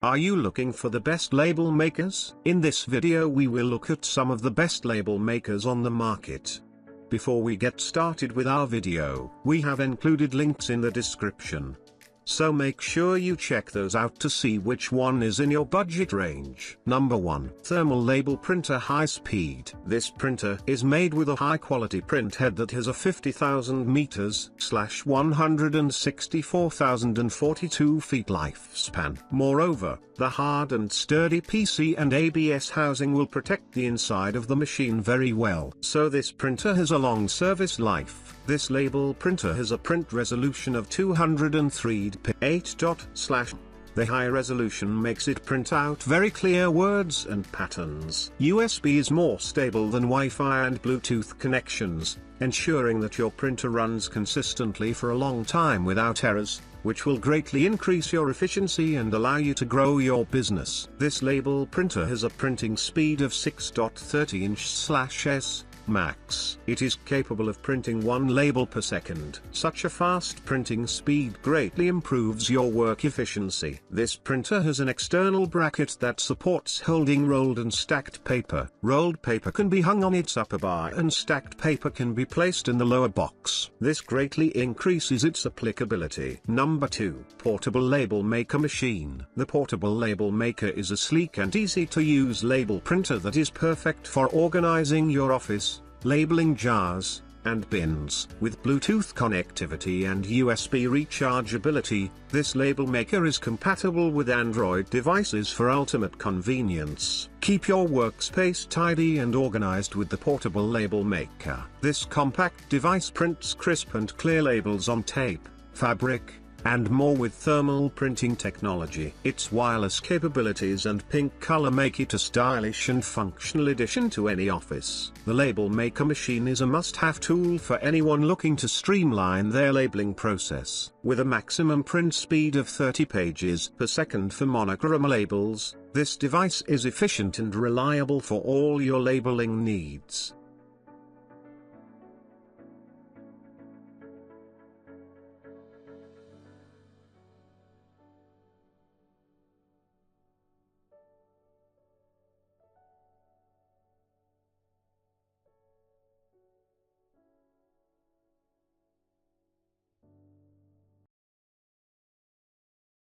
Are you looking for the best label makers? In this video we will look at some of the best label makers on the market. Before we get started with our video, we have included links in the description. So make sure you check those out to see which one is in your budget range. Number 1. Thermal Label Printer High Speed. This printer is made with a high quality print head that has a 50,000 meters / 164,042 feet lifespan. Moreover, the hard and sturdy PC and ABS housing will protect the inside of the machine very well. So this printer has a long service life. This label printer has a print resolution of 203 p 8. The high resolution makes it print out very clear words and patterns. USB is more stable than Wi-Fi and Bluetooth connections, ensuring that your printer runs consistently for a long time without errors, which will greatly increase your efficiency and allow you to grow your business. This label printer has a printing speed of 6.30 inch/s max. It is capable of printing 1 label per second. Such a fast printing speed greatly improves your work efficiency. This printer has an external bracket that supports holding rolled and stacked paper. Rolled paper can be hung on its upper bar and stacked paper can be placed in the lower box. This greatly increases its applicability. Number 2. Portable Label Maker Machine. The Portable Label Maker is a sleek and easy to use label printer that is perfect for organizing your office, labeling jars, and bins. With Bluetooth connectivity and USB rechargeability, this label maker is compatible with Android devices for ultimate convenience. Keep your workspace tidy and organized with the Portable Label Maker. This compact device prints crisp and clear labels on tape, fabric, and more with thermal printing technology. Its wireless capabilities and pink color make it a stylish and functional addition to any office. The Label Maker machine is a must-have tool for anyone looking to streamline their labeling process. With a maximum print speed of 30 pages per second for monogram labels, this device is efficient and reliable for all your labeling needs.